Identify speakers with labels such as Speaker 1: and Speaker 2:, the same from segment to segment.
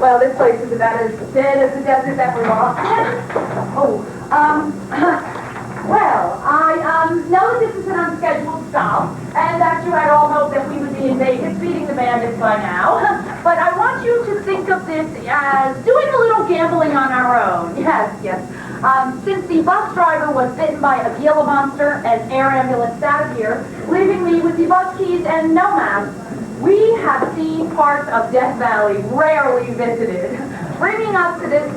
Speaker 1: Well, this place is about as dead as the desert that we lost. Well, I know that this is an unscheduled stop, and that you had all hoped that we would be in Vegas beating the bandits by now. But I want you to think of this as doing a little gambling on our own. Yes. Since the bus driver was bitten by a Gila monster and air ambulance out of here, leaving me with the bus keys and no map, we have seen parts of Death Valley rarely visited, bringing us to this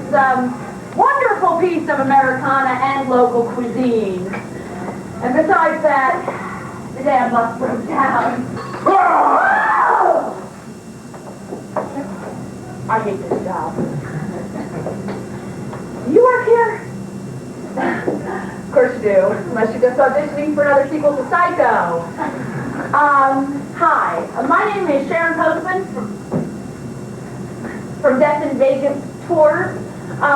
Speaker 1: wonderful piece of Americana and local cuisine. And besides that, the damn bus broke down. I hate this job. Do you work here? Of course you do, unless you're just auditioning for another sequel to Psycho. Hi, my name is Sharon Postman from Death in Vegas Tours.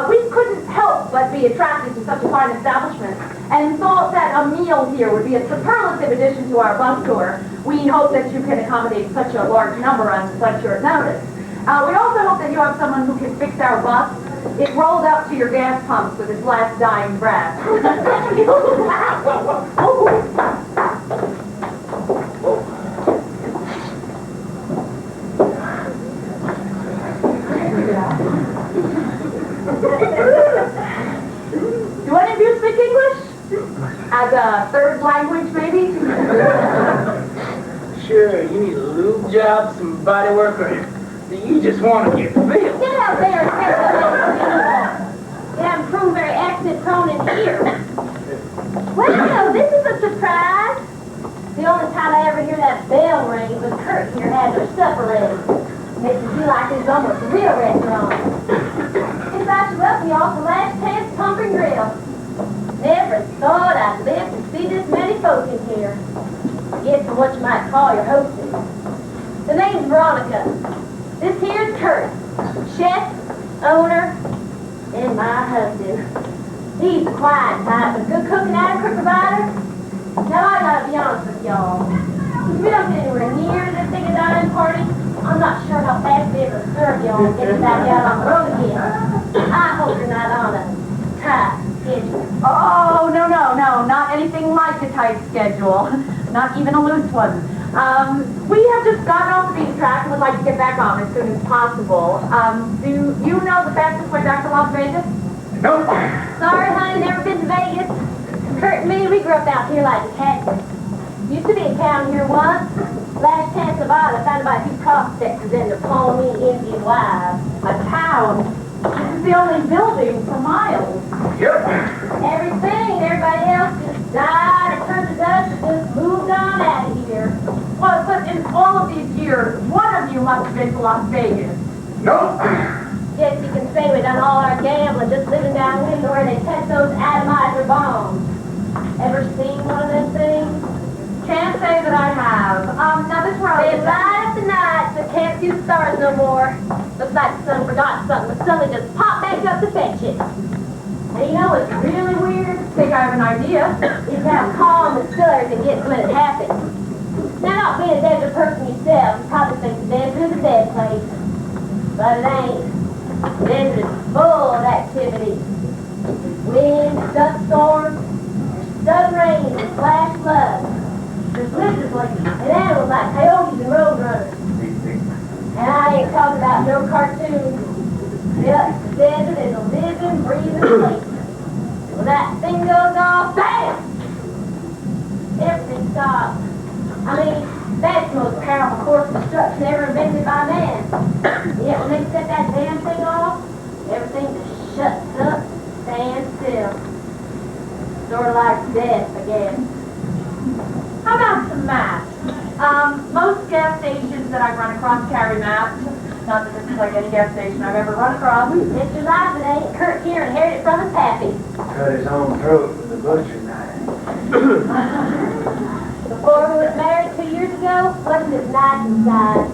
Speaker 1: We couldn't help but be attracted to such a fine establishment and thought that a meal here would be a superlative addition to our bus tour. We hope that you can accommodate such a large number on such short notice. We also hope that you have someone who can fix our bus. It rolled up to your gas pumps with its last dying breath. Do any of you speak English? As a third language, maybe?
Speaker 2: Sure, you need a lube job, some body work, or do you just want to get filled?
Speaker 3: Get out there and get the You haven't proved very accent prone in here. Well, this is a surprise. The only time I ever hear that bell ring was Kurt here had their supper ready. Makes me feel like it's almost a real restaurant. Invite you up, y'all, to Last Chance Pump and Grill. Never thought I'd live to see this many folk in here. Get to what you might call your hostess. The name's Veronica. This here's Kurt, chef, owner, and my husband. He's a quiet type, a good cook and adequate provider. Now I gotta be honest with y'all. If we don't get anywhere near this big a dining party, I'm not sure how fast we ever serve y'all and get you back out on the road again. I hope you're not on a tight schedule.
Speaker 1: Oh, no, not anything like a tight schedule. Not even a loose one. We have just gotten off the beaten track and would like to get back on as soon as possible. Do you know the fastest way back to Las Vegas?
Speaker 2: Nope.
Speaker 3: Sorry, honey, never been to Vegas. Kurt and me, we grew up out here like the Texans. Used to be a town here once. Last chance of all, I found about 2 prospectors and their Pawnee Indian wives.
Speaker 1: A town? This is the only building for miles.
Speaker 2: Yep.
Speaker 3: Everybody else just died or turned to dust or just moved on out of here.
Speaker 1: Well, but in all of these years, one of you must have been to Las Vegas.
Speaker 2: Nope.
Speaker 3: Yes, you can say we done all our gambling just living downwind where they test those atomizer bombs. Ever seen one of them things?
Speaker 1: Can't say that I have. Now this road...
Speaker 3: They light up the night, but can't see the stars no more. Looks like the sun forgot something, but suddenly just popped back up to fetch it. And you know what's really weird?
Speaker 1: I think I have an idea.
Speaker 3: Is how calm and still everything gets when it happens. Now, not being a desert person yourself, you probably think the desert is a dead place. But it ain't. The desert is full of activity. Wind, dust storms, sudden rain, and flash floods. There's lizards and animals like coyotes and roadrunners. And I ain't talking about no cartoons. Yep, the desert is a living, breathing place. When that thing goes off, bam! Everything stops. I mean, that's the most powerful course of destruction ever invented by man. Yet when they set that damn thing off, everything just shuts death again.
Speaker 1: How about some maps? Most gas stations that I've run across carry maps. Not that this is like any gas station I've ever run across.
Speaker 3: Mr. Life, it ain't Kurt here inherited from his pappy.
Speaker 2: Cut his own throat with a butcher knife.
Speaker 3: Before we was married 2 years ago, wasn't as nice inside.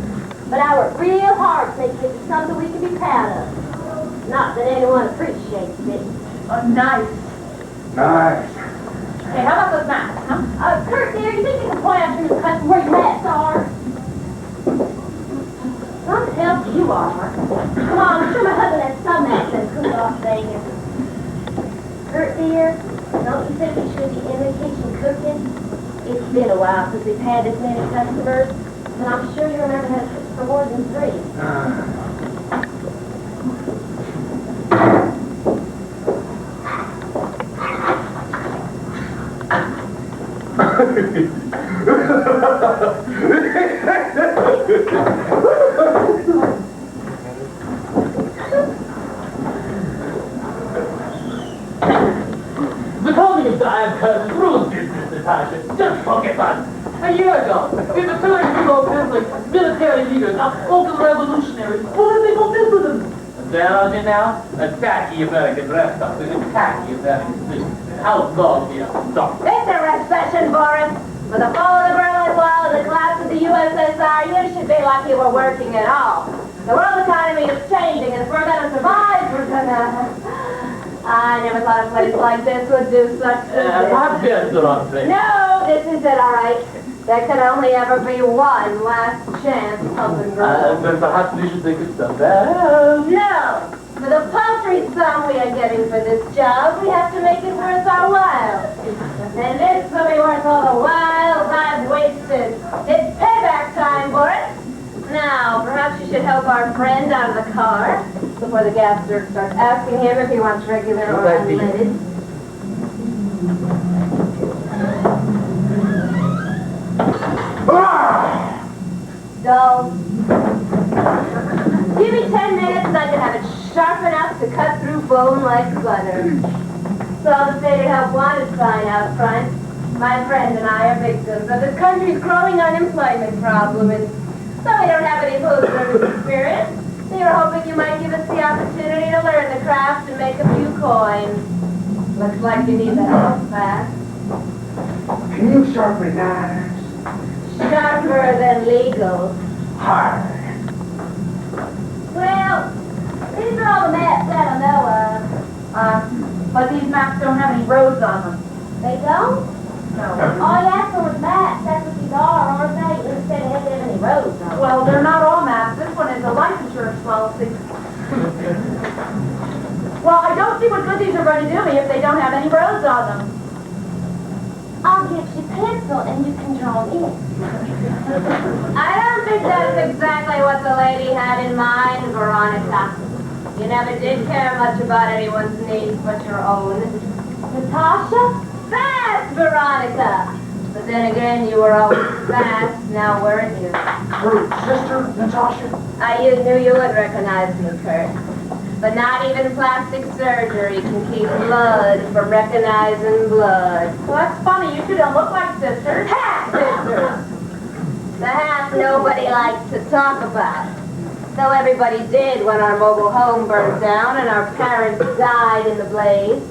Speaker 3: But I worked real hard to make it into something we can be proud of. Not that anyone appreciates it.
Speaker 1: Oh, nice.
Speaker 2: Nice.
Speaker 1: Hey, how about those maps, huh?
Speaker 3: Kurt, dear, you think you can point out to Miss Custom where your maps are? What the hell you are? Come on, I'm sure my husband has some maps that cool off Vegas. Kurt, dear, don't you think we should be in the kitchen cooking? It's been a while since we've had this many customers, and I'm sure you remember how to cook for more than 3.
Speaker 2: The calling of dive cuts rules business, Natasha. Just focus on. A year ago, we were telling people like military leaders, outspoken revolutionaries. What did they go do with them? They're on you now? Attack the American rest of it. Attack the American citizens. Outlaw the stuff.
Speaker 3: It's a recession, Boris. With the fall of the Berlin Wall and the collapse of the USSR, you should be lucky we're working at all. The world economy is changing, and if we're going to survive, we're going to... I never thought a place like this would do such a
Speaker 2: I've been the wrong place.
Speaker 3: No, this is it, all right. There can only ever be one last chance, husband girl.
Speaker 2: Then perhaps we should think of something else.
Speaker 3: No! For the paltry sum we are getting for this job, we have to make it worth our while. And this will be worth all the while I've wasted. It's payback time, Boris. Now, perhaps you should help our friend out of the car before the gas clerk starts asking him if he wants regular or unleaded. Dull. Give me 10 minutes and I can have it sharp enough to cut through bone like butter. Saw the faded help wanted sign out front. My friend and I are victims of this country's growing unemployment problem, and so we don't have any food service experience. We were hoping you might give us the opportunity to learn the craft and make a few coins. Looks like you need the help fast.
Speaker 2: Can you sharpen knives?
Speaker 3: Sharper than legal.
Speaker 2: Hard.
Speaker 3: Well, these are all the maps that I know of.
Speaker 1: But these maps don't have any roads on them.
Speaker 3: They don't?
Speaker 1: No.
Speaker 3: All you asked for was maps. That's what these are, aren't they? Instead of having any roads on them.
Speaker 1: Well, they're not all maps. This one is a life insurance policy. Well, I don't see what good these are going to do me if they don't have any roads on them.
Speaker 3: I'll get you a pencil and you can draw in. I don't think that's exactly what the lady had in mind, Veronica. You never did care much about anyone's needs but your own. Natasha? Fast, Veronica! But then again, you were always fast, now weren't you?
Speaker 2: Her sister, Natasha?
Speaker 3: I knew you would recognize me, Kurt. But not even plastic surgery can keep blood from recognizing blood.
Speaker 1: Well, that's funny. You two don't look like sisters.
Speaker 3: Half sisters! The half nobody likes to talk about. Though everybody did when our mobile home burned down and our parents died in the blaze.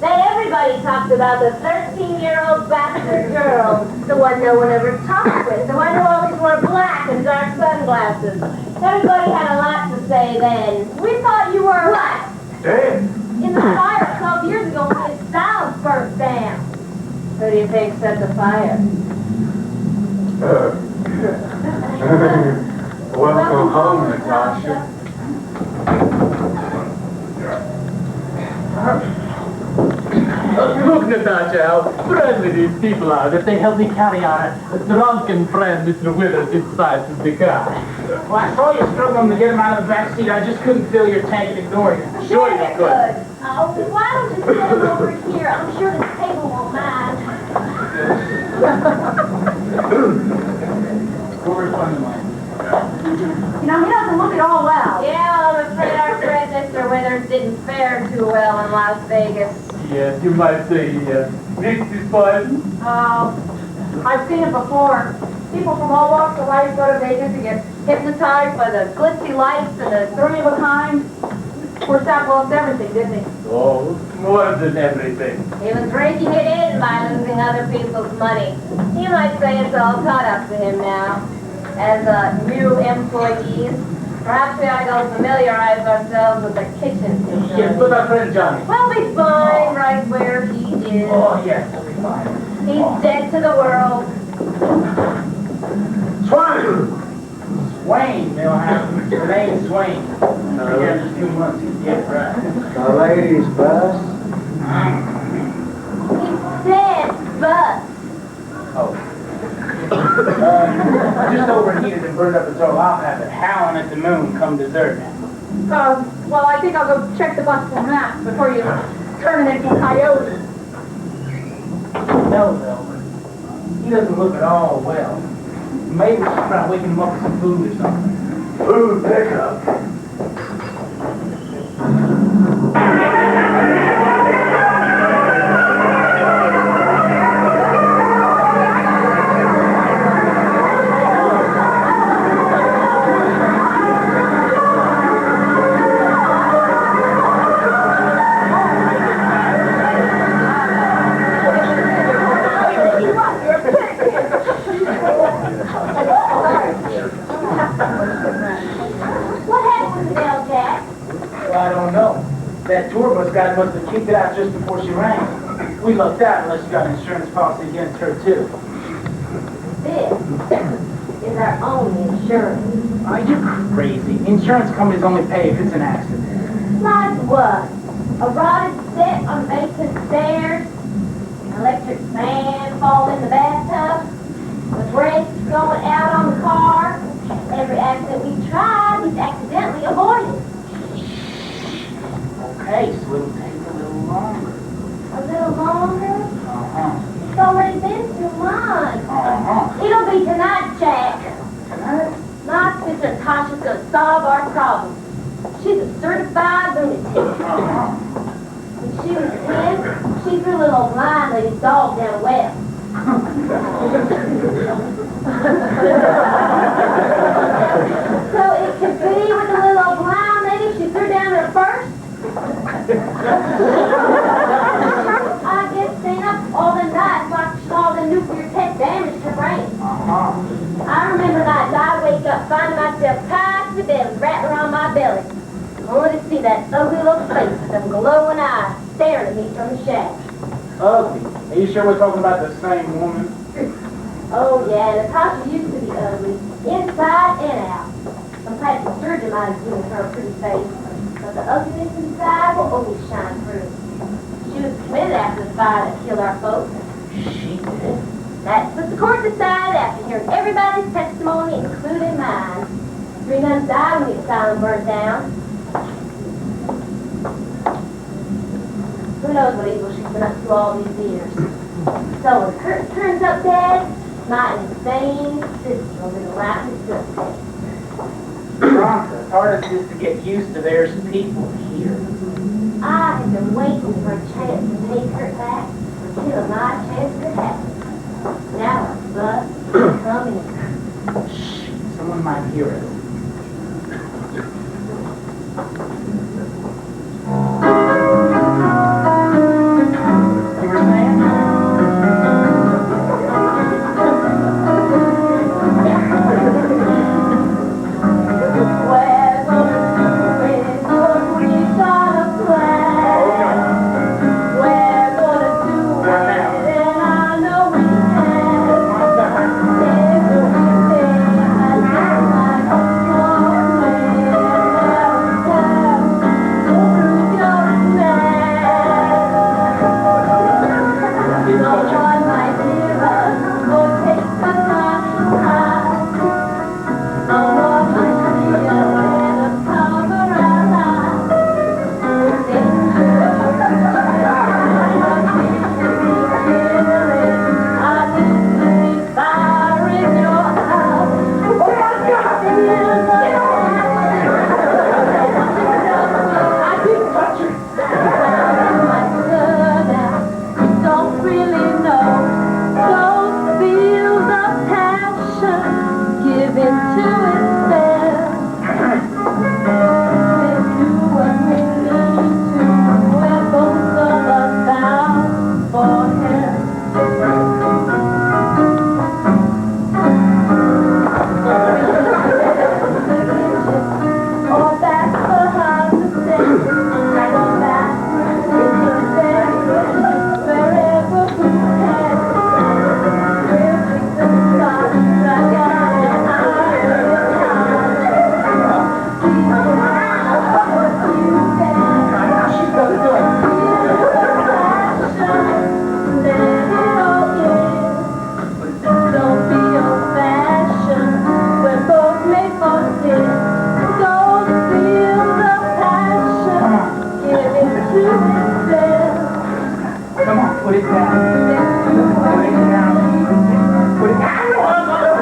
Speaker 3: Everybody talked about the 13-year-old bastard girl, the one no one ever talked with, the one who always wore black and dark sunglasses. Everybody had a lot to say then. We thought you were... What?
Speaker 2: Dead.
Speaker 3: In the fire 12 years ago when his house burnt down. Who do you think set the fire?
Speaker 2: Welcome home, Natasha. Look, Natasha, how friendly these people are that they help me carry our drunken friend, Mr. Withers, inside the car.
Speaker 4: Well, I saw you struggling to get him out of the back seat. I just couldn't fill your tank and ignore you.
Speaker 2: Sure you could.
Speaker 3: Oh, why don't you sit him over here? I'm sure this table won't mind.
Speaker 1: You know, he doesn't look at all well.
Speaker 3: Yeah, I'm afraid our friend Mr. Withers didn't fare too well in Las Vegas.
Speaker 2: Yes, you might say mixed is fun.
Speaker 1: I've seen it before. People from all walks of life go to Vegas to get hypnotized by the glitzy lights and the three of a kind. Of course, that lost everything, didn't he?
Speaker 2: Oh, more than everything.
Speaker 3: He was drinking it in by losing other people's money. You might say it's all caught up to him now. As new employees, perhaps we ought to go familiarize ourselves with the kitchen system.
Speaker 2: Yes, but our friend Johnny.
Speaker 3: We'll be fine right where he is.
Speaker 2: Oh, yes, we'll be fine.
Speaker 3: He's dead to the world.
Speaker 4: Swain, Millhouse. The name's Swain. Yeah, just 2 months. Yeah, right.
Speaker 5: The ladies' bus.
Speaker 3: He said bus.
Speaker 4: Just overheated and burned up its oil. I'll have it. Howling at the moon come dessert.
Speaker 1: Well, I think I'll go check the bus for maps before you turn it into a coyote.
Speaker 4: No, Velvet. He doesn't look at all well. Maybe we should try to wake him up with some food or something.
Speaker 5: Food pickup.
Speaker 3: What happened with the bell, Jack?
Speaker 4: Well, I don't know. That tour bus guy must have kicked it out just before she rang. We lucked out unless you got an insurance policy against her, too.
Speaker 3: This is our only insurance.
Speaker 4: Are you crazy? Insurance companies only pay if it's an accident.
Speaker 3: Like what? A rotted set on basement stairs? An electric fan fall in the bathtub? The brakes going out on the car? Every accident we tried, he's accidentally avoided.
Speaker 4: Okay, so it'll take a little longer.
Speaker 3: A little longer?
Speaker 4: Uh-huh.
Speaker 3: It's already been 2 months.
Speaker 4: Uh-huh.
Speaker 3: It'll be tonight, Jack.
Speaker 4: Tonight?
Speaker 3: My sister Tasha's gonna solve our problem. She's a certified lunatic.
Speaker 4: Uh-huh.
Speaker 3: When she was 10, she threw a little old blind lady's dog down a well. So it could be with the little old blind lady she threw down there first? I guess staying up all the nights watching all the nuclear test damage her brain.
Speaker 4: Uh-huh.
Speaker 3: I remember nights I'd wake up finding myself tied to the bed with a rattler on my belly. Only to see that ugly little face with them glowing eyes staring at me from the shadow.
Speaker 4: Ugly. Are you sure we're talking about the same woman?
Speaker 3: Oh yeah, Natasha used to be ugly, inside and out. Some plastic surgeon might have given her a pretty face, but the ugliness inside will always shine through. She was committed after the fire that killed our folks.
Speaker 4: She did.
Speaker 3: That's what the court decided after hearing everybody's testimony, including mine. 3 nuns died when the asylum burned down. Who knows what evil she's been up to all these years. So when the curtain turns up dead, my insane sister will be the laughing suspect.
Speaker 4: Veronica, as hard as it is to get used to there's people here.
Speaker 3: I have been waiting for a chance to take her back until my chance could happen. Now a bus is coming.
Speaker 4: Shh, someone might hear us. You were saying?
Speaker 3: We're gonna do it, 'cause we got a plan. We're gonna do it, and I know we can. Everything I know I
Speaker 4: Put it down. Put it down. Put it down. Oh my God.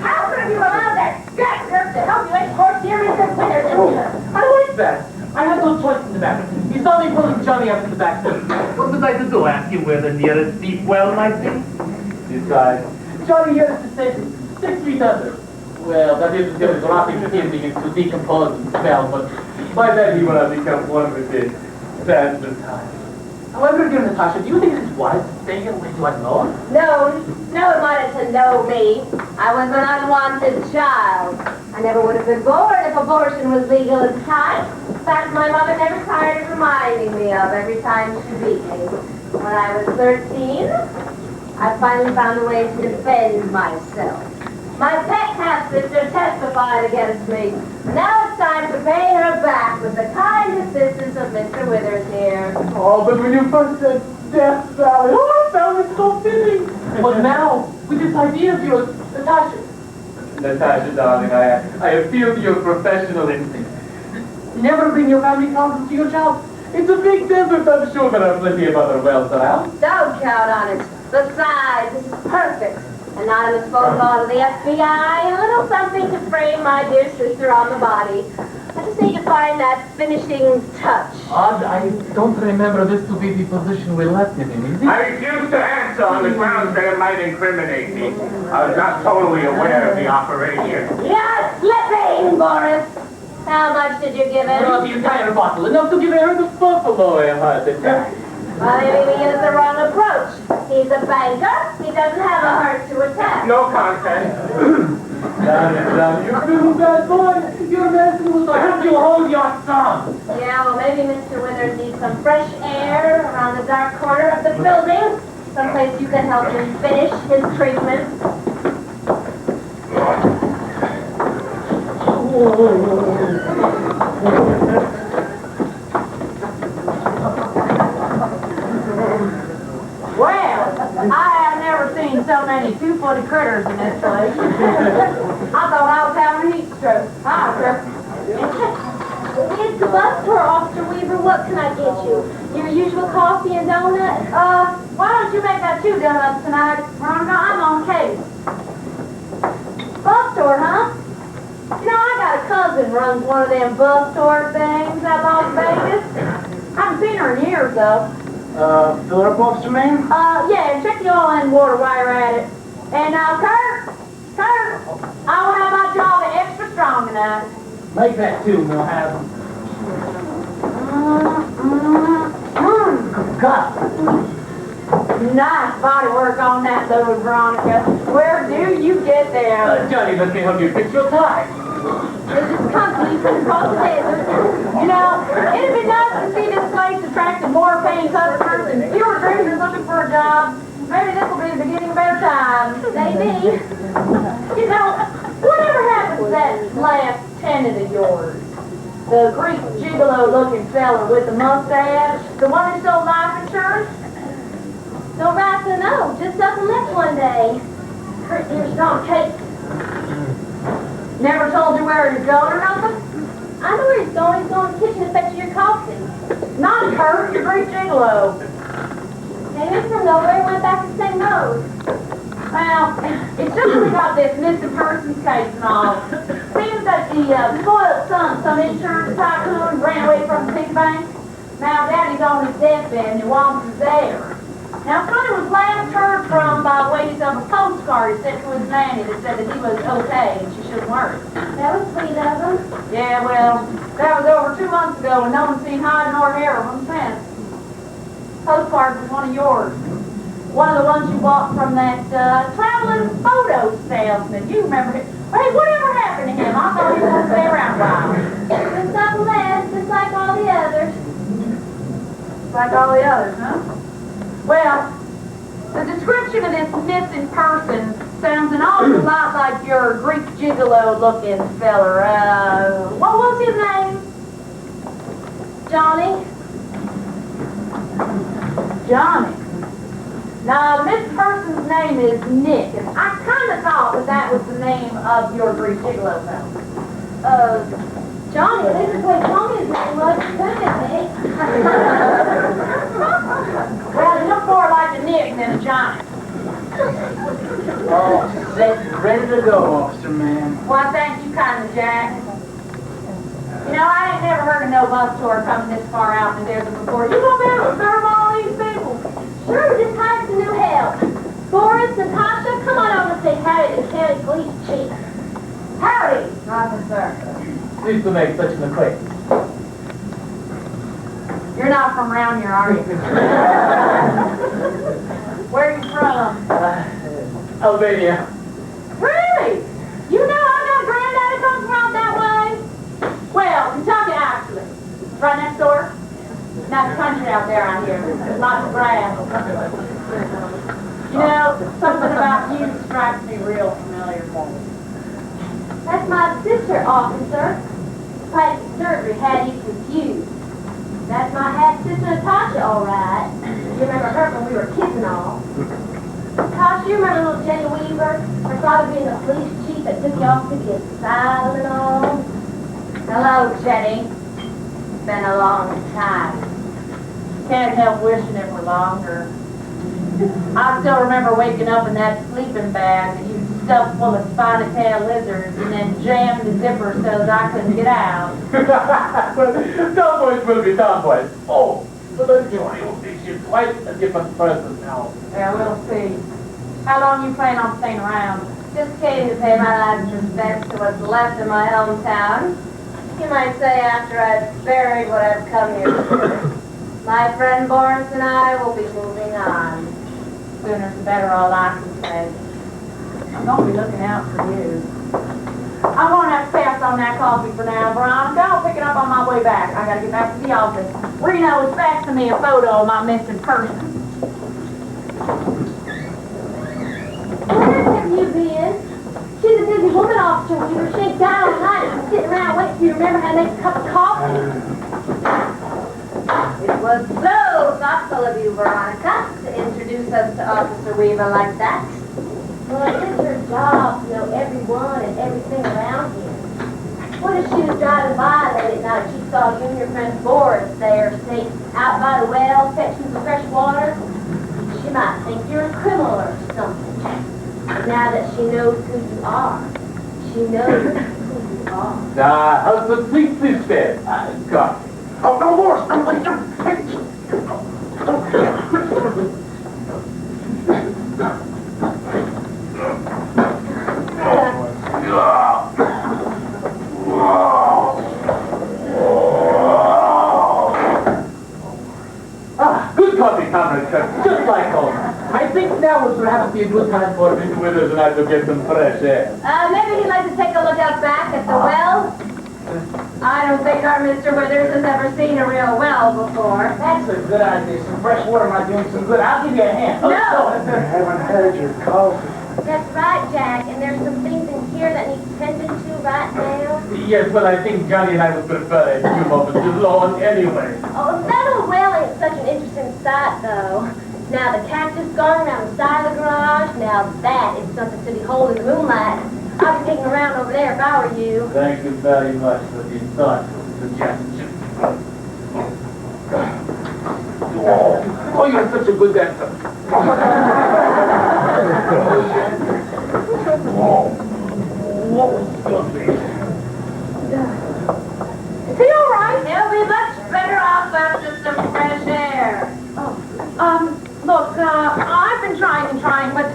Speaker 1: How could you allow that scrap to help you export serious winners in here?
Speaker 2: I like that. I have no choice in the matter. He saw me pulling Johnny up in the back door.
Speaker 6: What was I to do? Ask you where the nearest deep well might be?
Speaker 2: Besides, Johnny here is to say 6 feet under. Well, that is until his rotting skin begins to decompose and smell, but by then he will have become one with it. That's the time. However, dear Natasha, do you think it is wise to stay here when you are alone?
Speaker 3: No one wanted to know me. I was an unwanted child. I never would have been born if abortion was legal in time. In fact, my mother never tired of reminding me of every time she beat me. When I was 13, I finally found a way to defend myself. My pet half-sister testified against me. Now it's time to pay her back with the kind assistance of Mr. Withers here.
Speaker 2: Oh, but when you first said Death Valley, oh, I found it so fitting. But now, with this idea of yours, Natasha, darling, I appeal to your professional instinct. Never bring your family problems to your job. It's a big desert, I'm sure there are plenty of other wells around.
Speaker 3: Don't count on it. Besides, this is perfect. Anonymous phone call to the FBI, a little something to frame my dear sister on the body. I just need to find that finishing touch.
Speaker 2: I don't remember this to be the position we left him in, is it?
Speaker 6: I refuse to answer on the grounds that it might incriminate me. I was not totally aware of the operation.
Speaker 3: You're slipping, Boris. How much did you give him?
Speaker 2: Well, the entire bottle, enough to give Aaron the buffalo a heart attack.
Speaker 3: Well, you're leaving it as the wrong approach. He's a banker. He doesn't have a heart to attack.
Speaker 6: No contest.
Speaker 2: Johnny, you're a little bad boy. Your medicine was to help you hold your son.
Speaker 3: Yeah, well, maybe Mr. Withers needs some fresh air around the dark corner of the building. Someplace you can help him finish his treatment.
Speaker 1: Well, I have never seen so many two-footed critters in this place. I thought I was having a heat stroke.
Speaker 3: It's the bus tour, Officer Weaver. What can I get you? Your usual coffee and donut?
Speaker 1: Why don't you make that 2 donuts tonight? I'm on case.
Speaker 3: Bus tour, huh? You know, I got a cousin runs one of them bus tour things at Las Vegas.
Speaker 1: Haven't seen her in years, though.
Speaker 4: Fill her up, Officer Man?
Speaker 1: Yeah, check the oil and water while you're at it. And, Kurt, I will have my jaw extra strong tonight.
Speaker 2: Make that 2, and we'll have them. God.
Speaker 1: Nice body work on that, though, Veronica. Where do you get there?
Speaker 2: Johnny, let me help you fix your tie.
Speaker 3: It's just comfy across the desert.
Speaker 1: You know, it'd be nice to see this place attracting more paying customers and fewer drinkers looking for a job. Maybe this will be the beginning of better times.
Speaker 3: Maybe.
Speaker 1: You know, whatever happened to that last tenant of yours? The Greek gigolo-looking fella with the mustache? The one who sold life insurance?
Speaker 3: Don't right to know. Just up and left one day. Kurt, here's Don Kate.
Speaker 1: Never told you where he's going or nothing?
Speaker 3: I know where he's going. He's going to the kitchen to fetch your coffee.
Speaker 1: Not Kurt, the Greek gigolo.
Speaker 3: Came in from nowhere and went back the same road.
Speaker 1: Well, it's just about this missing persons case and all. Seems that the spoiled son, some insurance tycoon, ran away from the big bank. Now Daddy's on his deathbed and he wants his heir. Now, Sonny was last heard from by ways of a postcard he sent to his nanny that said that he was okay and she shouldn't worry.
Speaker 3: That was sweet of him.
Speaker 1: Yeah, well, that was over 2 months ago and no one's seen hide nor hair of him since. Postcard was one of yours. One of the ones you bought from that traveling photo salesman. You remember him. Hey, whatever happened to him? I thought he was going to stay around a while.
Speaker 3: Just up and left, just like all the others.
Speaker 1: Like all the others, huh? Well, the description of this missing person sounds an awful lot like your Greek gigolo-looking feller. What was his name?
Speaker 3: Johnny?
Speaker 1: Johnny. Now, this person's name is Nick, and I kind of thought that was the name of your Greek gigolo fellow.
Speaker 3: Johnny, this is what Johnny's name was. Couldn't it be?
Speaker 1: Well, you look more like a Nick than a Johnny.
Speaker 4: Oh, set, ready to go, officer man.
Speaker 1: Why, thank you kindly, Jack. You know, I ain't never heard of no bus tour coming this far out in the desert before. You gonna be able to serve all these people?
Speaker 3: Sure, we just hired some new help. Boris, Natasha, come on over and say howdy to the county police chief.
Speaker 1: Howdy, officer.
Speaker 2: Pleased to make such an acquaintance.
Speaker 1: You're not from around here, are you? Where are you from?
Speaker 2: Albania.
Speaker 1: Really? You know I got granddaddy comes from out that way? Well, Kentucky actually. Right next door. Nice country out there, I hear. Lots of grass. You know, something about you strikes me real familiar.
Speaker 3: That's my sister, officer. Plastic surgery had you confused. That's my half-sister Natasha, all right. You remember her when we were kids and all. Natasha, you remember little Jenny Weaver? Her father being the police chief that took you off to the asylum and all?
Speaker 1: Hello, Jenny. It's been a long time. Can't help wishing it were longer. I still remember waking up in that sleeping bag that you stuffed full of spotted tail lizards and then jammed the zipper so that I couldn't get out.
Speaker 2: Tomboys will be tomboys. Oh, but then Johnny will think she's quite a different person now.
Speaker 1: Yeah, we'll see. How long you plan on staying around?
Speaker 3: Just came to pay my last respects to what's left of my hometown. You might say after I've buried what I've come here to do. My friend Boris and I will be moving on.
Speaker 1: Sooner the better, all I can say. I'm going to be looking out for you. I'm going to have to pass on that coffee for now, Veronica. I'll pick it up on my way back. I got to get back to the office. Reno is faxing me a photo of my missing person.
Speaker 3: Where have you been? She's a busy woman, Officer Weaver. She ain't got all night. She's sitting around waiting for you to remember how to make a cup of coffee.
Speaker 7: It was so thoughtful of you, Veronica, to introduce us to Officer Weaver like that.
Speaker 3: Well, it is her job to know everyone and everything around here. What if she was driving by late at night and she saw you and your friend Boris there, say, out by the well, fetching some fresh water? She might think you're a criminal or something. But now that she knows who you are, she knows who you are.
Speaker 2: Husband, please stay. God.
Speaker 6: Oh, no more! I'm like,
Speaker 2: Good coffee, Comrade Kirk. Just like home. I think now would perhaps be a good time for Mr. Withers and I to get some fresh air.
Speaker 7: Maybe he'd like to take a look out back at the well. I don't think our Mr. Withers has ever seen a real well before.
Speaker 4: That's a good idea. Some fresh water might do him some good. I'll give you a hand.
Speaker 7: No!
Speaker 5: I haven't had your coffee.
Speaker 3: That's right, Jack, and there's some things in here that need tending to right now.
Speaker 2: Yes, but I think Johnny and I would prefer a few moments alone anyway.
Speaker 3: Oh, that old well ain't such an interesting sight, though. Now the cactus garden around the side of the garage, now that is something to behold in the moonlight. I'd be taking around over there if I were you.
Speaker 2: Thank you very much for the thoughtful suggestion. Oh, you're such a good dancer.
Speaker 1: Is he all right?
Speaker 7: He'll be much better off after some fresh air.
Speaker 1: Look, I've been trying and trying, but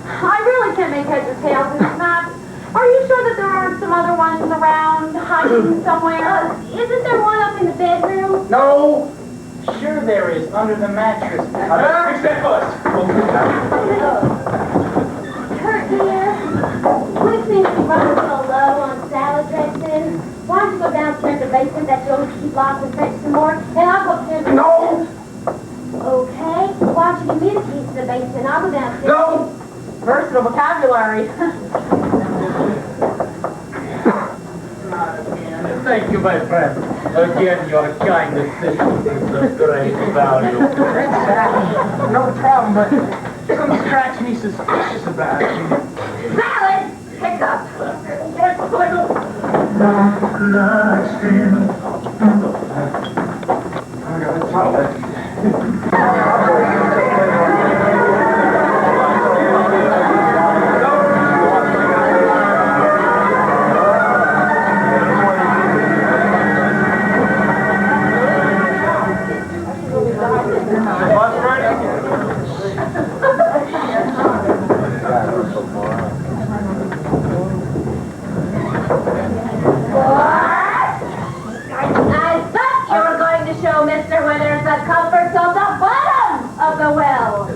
Speaker 1: I really can't make heads or tails of this map. Are you sure that there aren't some other ones around hiding somewhere?
Speaker 3: Isn't there one up in the bedroom?
Speaker 4: No! Sure there is, under the mattress. Fix that bus!
Speaker 3: Kurt, dear, we seem to be running a little low on salad dressing. Why don't you go downstairs to the basement that you always keep locked and fetch some more, and I'll go upstairs and...
Speaker 6: no!
Speaker 3: Okay, why don't you give me the keys to the basement and I'll go downstairs.
Speaker 6: No!
Speaker 1: versatile vocabulary.
Speaker 2: Thank you, my friend. Again, your kind assistance is of great value.
Speaker 4: No problem, but something scratch me suspicious about it.
Speaker 7: Salad! Hiccup!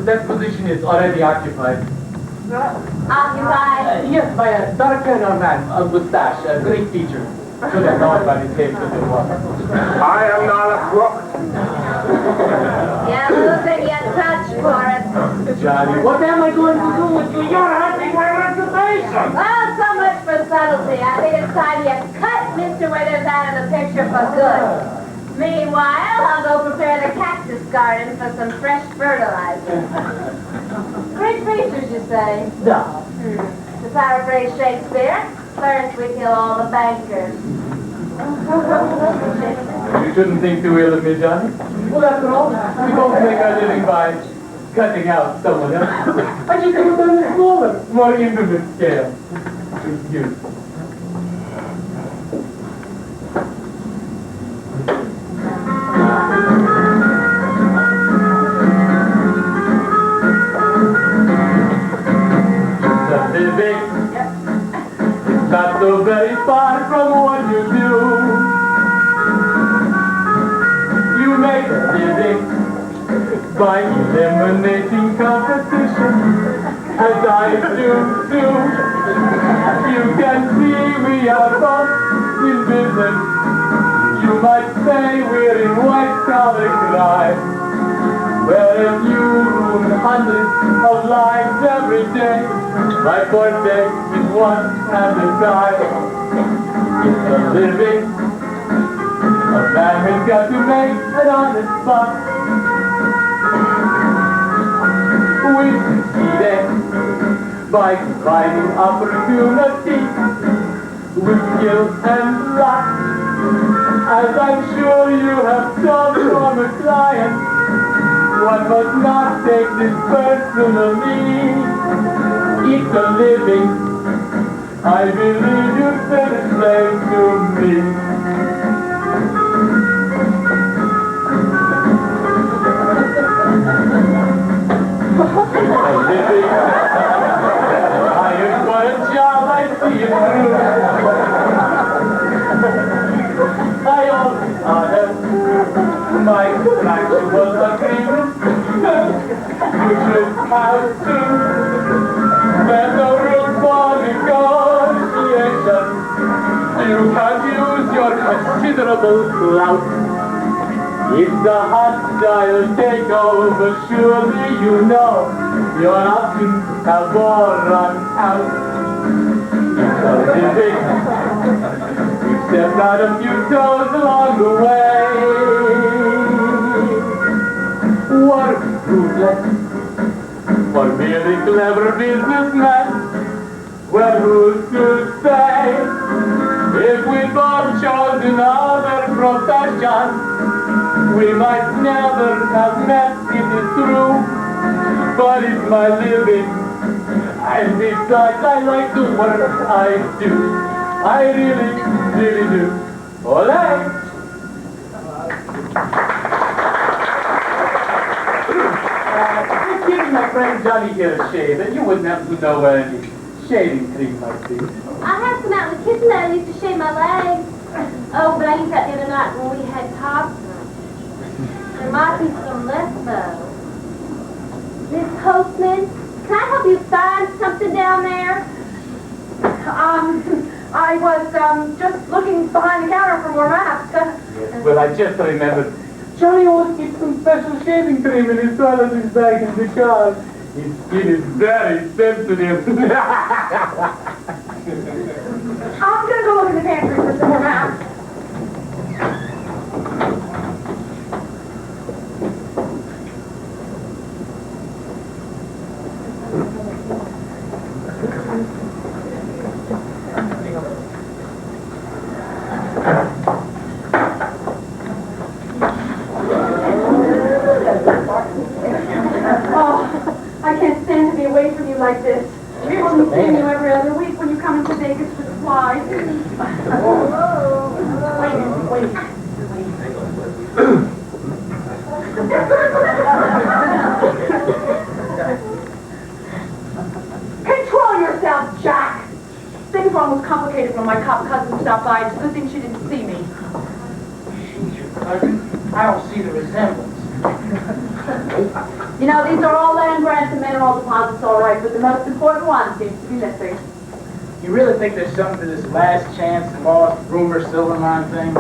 Speaker 2: That position is already occupied.
Speaker 7: Occupied?
Speaker 2: Yes, by a dark-haired man, a mustache, a great feature. Should have known by the tape that it was.
Speaker 6: I am not a crook.
Speaker 7: You're losing your touch for it.
Speaker 2: Johnny, what am I going to do with you? You're hurting my reputation!
Speaker 7: Well, so much for subtlety. I think it's time you cut Mr. Withers out of the picture for good. Meanwhile, I'll go prepare the cactus garden for some fresh fertilizer. Great creatures, you say?
Speaker 2: Yeah.
Speaker 7: To paraphrase Shakespeare, first we kill all the bankers.
Speaker 2: You shouldn't think too ill of me, Johnny. Well, after all, we both make our living by cutting out someone else. I just do it on a smaller, more intimate scale. With you. Not so very far from what you do. You make a living by eliminating competition, as I do too. You can see we are both in business. You might say we're in white-collar crime, whereas you ruin hundreds of lives every day. My birthday is one and a time. It's a living. A man has got to make an honest buck. We succeeded by combining opportunity with skill and luck. As I'm sure you have done from a client, one must not take this personally. It's a living. I believe you said it's slave to me. A living. I have got a job, I see it through. I always honor my contractual agreement, which is how to. There's no room for negotiation. You can't use your considerable clout. It's a hostile takeover, surely you know your options have all run out. It's a living. We've stepped out a few toes along the way. What ruthless or merely clever businessmen? Well, who's to say? If we both chose another profession, we might never have met, it is true. But it's my living, and besides, I like the work I do. I really, really do. Ole! Give my friend Johnny here a shave, and you wouldn't happen to know where any shaving cream might be.
Speaker 3: I have some out in the kitchen that I used to shave my legs. Oh, but I used that the other night when we had pasta. There might be some left, though. Miss Postman, can I help you find something down there?
Speaker 1: I was just looking behind the counter for more maps.
Speaker 2: Yes, well, I just remembered. Johnny always keeps some special shaving cream in his toiletries bag in the car.
Speaker 6: His skin is very sensitive.
Speaker 1: I'm gonna go look in the pantry for some more maps. Like this. We only see you every other week when you come into Vegas for supplies. Wait. Control yourself, Jack! Things were almost complicated when my cop cousin stopped by. It's a good thing she didn't see me.
Speaker 4: She's your cousin? I don't see the resemblance.
Speaker 1: You know, these are all land grants and mineral deposits, all right, but the most important one seems to be missing.
Speaker 4: You really think there's something to this last chance lost rumor silver mine thing?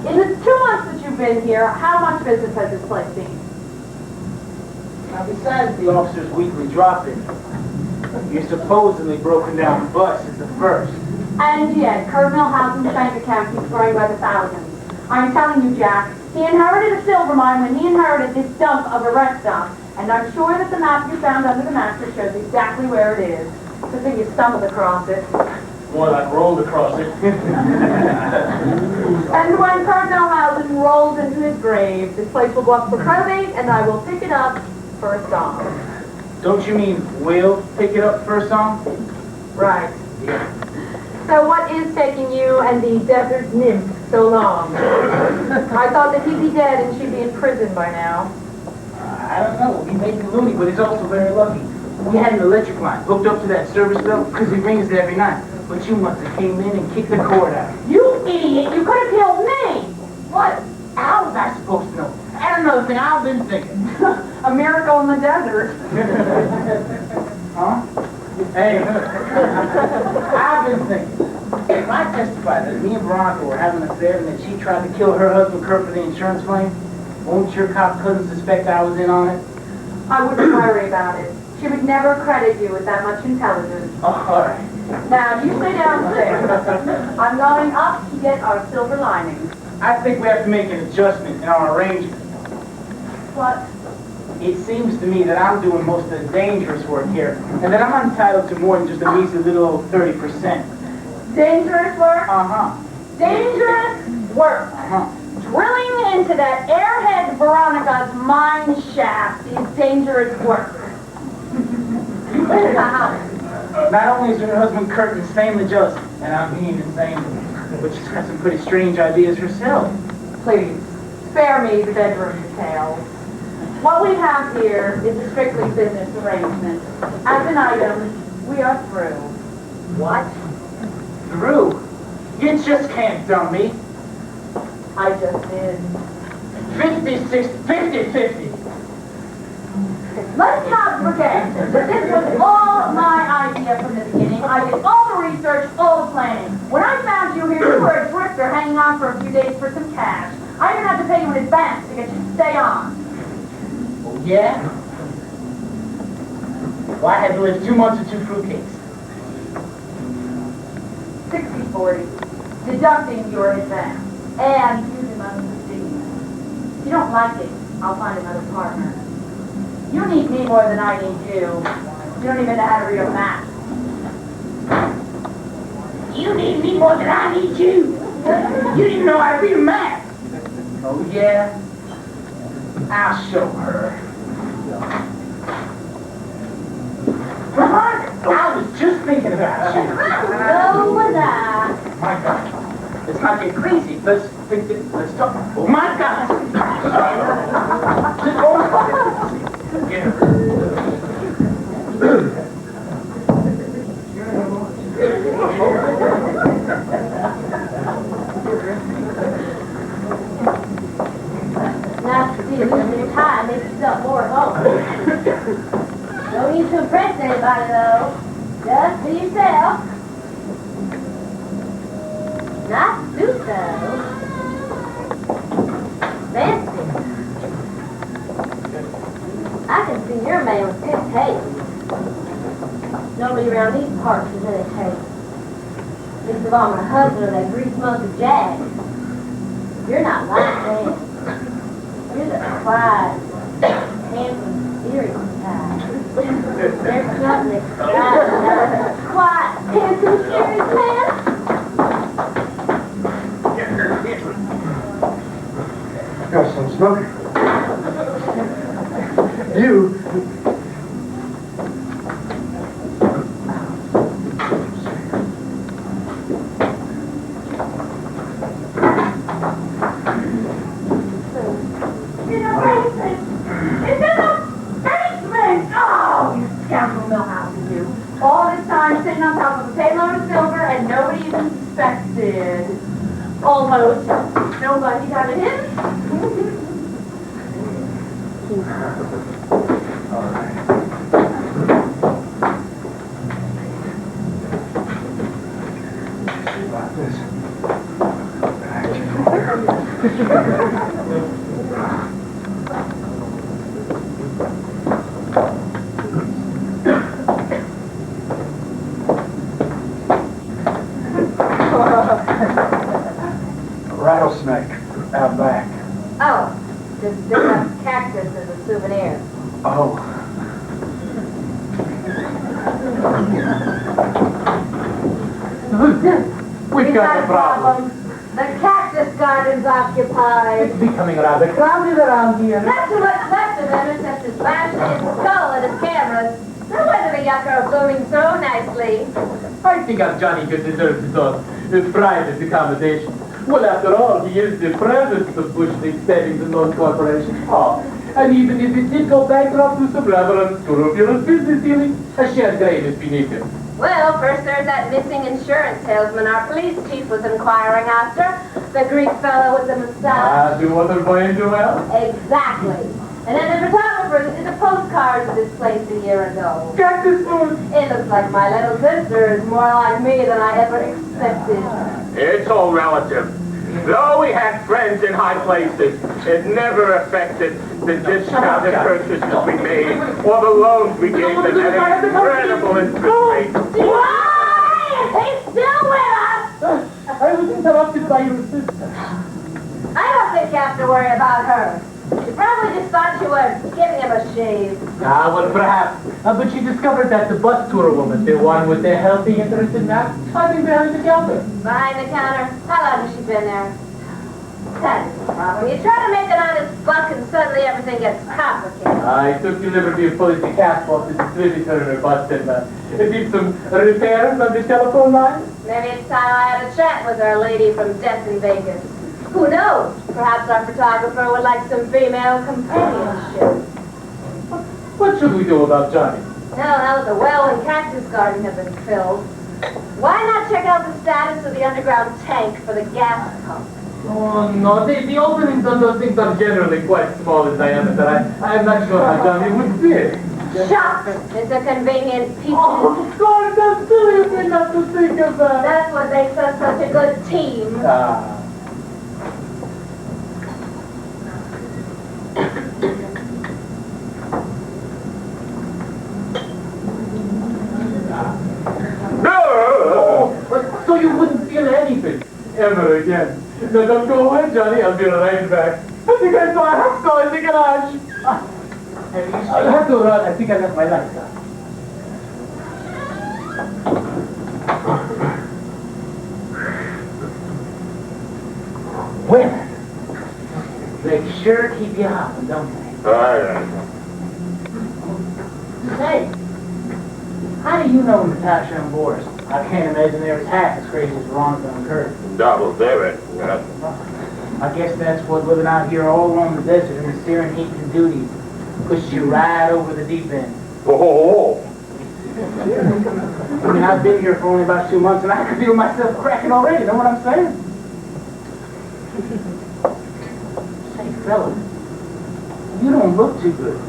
Speaker 1: In the 2 months that you've been here, how much business has this place seen?
Speaker 4: Now, besides the officer's weekly drop-in, your supposedly broken down bus is the first.
Speaker 1: And yet, Kurt Milhousen's bank account keeps growing by the thousands. I'm telling you, Jack, he inherited a silver mine when he inherited this dump of a rest stop. And I'm sure that the map you found under the mattress shows exactly where it is. Good thing you stumbled across it.
Speaker 2: More like rolled across it.
Speaker 1: And when Kurt Milhousen rolls into his grave, this place will go up for probate, and I will pick it up for a song.
Speaker 4: Don't you mean we'll pick it up for a song?
Speaker 1: Right. So what is taking you and the desert nymph so long? I thought that he'd be dead and she'd be in prison by now.
Speaker 4: I don't know. He may be loony, but he's also very lucky. We had an electric line hooked up to that service bell because he rings it every night. But you must have came in and kicked the cord out.
Speaker 1: You idiot! You could have killed me!
Speaker 4: What? How was I supposed to know? And another thing I've been thinking.
Speaker 1: A miracle in the desert.
Speaker 4: Huh? Hey, I've been thinking. If I testify that me and Veronica were having an affair and that she tried to kill her husband Kurt for the insurance claim, won't your cop cousin suspect I was in on it?
Speaker 1: I wouldn't worry about it. She would never credit you with that much intelligence.
Speaker 4: Oh, all right.
Speaker 1: Now, you stay downstairs. I'm going up to get our silver linings.
Speaker 4: I think we have to make an adjustment in our arrangement.
Speaker 1: What?
Speaker 4: It seems to me that I'm doing most of the dangerous work here, and that I'm entitled to more than just a measly little old 30%.
Speaker 1: Dangerous work?
Speaker 4: Uh-huh.
Speaker 1: Dangerous work.
Speaker 4: Uh-huh.
Speaker 1: Drilling into that airhead Veronica's mine shaft is dangerous work.
Speaker 4: Not only is her husband Kurt insanely jealous, and I'm being insane, but she's got some pretty strange ideas herself.
Speaker 1: Please, spare me the bedroom details. What we have here is a strictly business arrangement. As an item, we are through.
Speaker 4: What? Through? You just can't dump me.
Speaker 1: I just did.
Speaker 4: 50-50.
Speaker 1: Let's not forget that this was all my idea from the beginning. I did all the research, all the planning. When I found you here, you were a drifter hanging on for a few days for some cash. I didn't have to pay you in advance to get you to stay on.
Speaker 4: Oh, yeah? Well, I had to live 2 months with 2 fruitcakes.
Speaker 1: 60-40, deducting your advance, and using money for fees. If you don't like it, I'll find another partner. You need me more than I need you. You don't even know how to read a map.
Speaker 4: You need me more than I need you. You didn't know how to read a map. Oh, yeah? I'll show her. I was just thinking about you.
Speaker 7: So was I.
Speaker 4: My God. Let's not get crazy. Let's talk. Oh, my God. Yeah.
Speaker 7: Now, see, losing your time makes yourself more at home. No need to impress anybody, though. Just be yourself. Nice suit, though. Fancy. I can see you're a man with good taste.
Speaker 3: be around these parts as it takes. Least of all my husband or that grease-monkey Jag. You're not like that. You're the quiet, handsome, serious type. There's nothing exciting about a quiet, handsome, serious man.
Speaker 5: Got some smoking. You.
Speaker 1: In the basement! It's in the basement! Oh, you scoundrel Millhouse, you. All this time sitting on top of a payload of silver and nobody even suspected. Almost. Nobody got a hint?
Speaker 5: All right. See about this. A rattlesnake out back.
Speaker 3: Oh, just stick up cactus as a souvenir.
Speaker 5: Oh.
Speaker 2: We've got a problem.
Speaker 3: The cactus garden's occupied.
Speaker 2: It's becoming rather crowded around here.
Speaker 3: Not too much left of him except his flashlight and his skull and his cameras. No wonder the yucca are blooming so nicely.
Speaker 2: I think our Johnny could deserve his own private accommodation. Well, after all, he is the president of Bush League Savings and Loan Corporation. Oh, and even if it did go bankrupt through some rather unscrupulous business dealing, a shared grain is beneath him.
Speaker 3: Well, first there's that missing insurance salesman our police chief was inquiring after. The Greek fellow with the mustache.
Speaker 2: Do other boys do well?
Speaker 3: Exactly. And then the photographer that did the postcards of this place a year ago.
Speaker 2: Cactus food!
Speaker 3: It looks like my little sister is more like me than I ever expected.
Speaker 6: It's all relative. Though we had friends in high places, it never affected the discounted purchases we made or the loans we gave them at incredible interest rates.
Speaker 3: Why? He's still with us!
Speaker 2: I was interrupted by your sister.
Speaker 3: I don't think you have to worry about her. She probably just thought you were giving him a shave.
Speaker 2: Ah, well, perhaps. But she discovered that the bus tour woman, the one with the healthy interest in that, hiding behind the counter.
Speaker 3: Behind the counter? How long has she been there? That's the problem. You try to make an honest buck and suddenly everything gets complicated.
Speaker 2: I took the liberty of pulling the cash off the distributor in her bus and did some repairs on the telephone line.
Speaker 3: Maybe it's time I had a chat with our lady from Death in Vegas. Who knows? Perhaps our photographer would like some female companionship.
Speaker 2: What should we do about Johnny?
Speaker 3: Now that the well and cactus garden have been filled, why not check out the status of the underground tank for the gas pump?
Speaker 2: Oh, no, the openings on those things are generally quite small in diameter. I'm not sure how Johnny would fit.
Speaker 3: Shucks! It's a convenient piece.
Speaker 2: Oh, God, that's silly of me not to think of that.
Speaker 3: That's what makes us such a good team.
Speaker 2: So you wouldn't feel anything ever again. No, don't go away, Johnny. I'll be right back. I think I saw a hacksaw in the garage. I'll have to run. I think I left my lights on. Women, they sure keep you hopping, don't they? Say, how do you know Natasha and Boris? I can't imagine they was half as crazy as Veronica and Kurt.
Speaker 6: Double debit.
Speaker 4: I guess that's what living out here all alone in the desert and the searing heat and duties pushes you right over the deep end.
Speaker 6: Oh.
Speaker 4: I mean, I've been here for only about 2 months and I can feel myself cracking already, know what I'm saying? Say, fella, you don't look too good.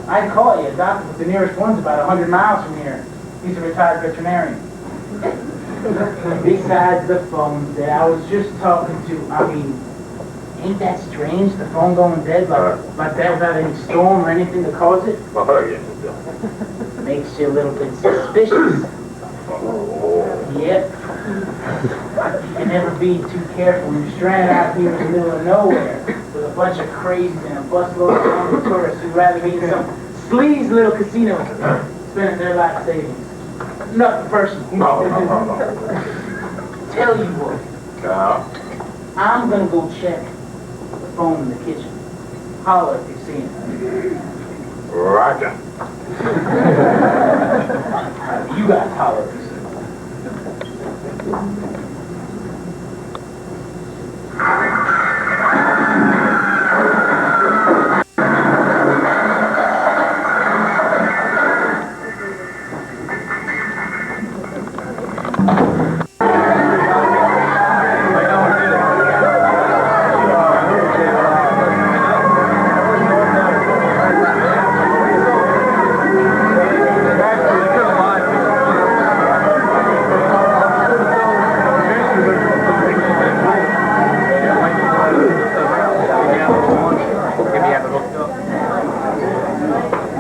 Speaker 4: I'd call you a doctor, but the nearest one's about 100 miles from here. He's a retired veterinarian. Besides the phone that I was just talking to, I mean, ain't that strange, the phone going dead like that without any storm or anything to cause it?
Speaker 6: Oh, yes.
Speaker 4: makes you a little bit suspicious. Yep. You can never be too careful when you're stranded out here in the middle of nowhere with a bunch of crazies and a busload of hungry tourists who'd rather be in some sleaze little casino spending their life savings. Nothing personal.
Speaker 6: No.
Speaker 4: Tell you what,
Speaker 6: No.
Speaker 4: I'm gonna go check the phone in the kitchen. Holler if you see him.
Speaker 6: Roger.
Speaker 4: You guys holler if you see him.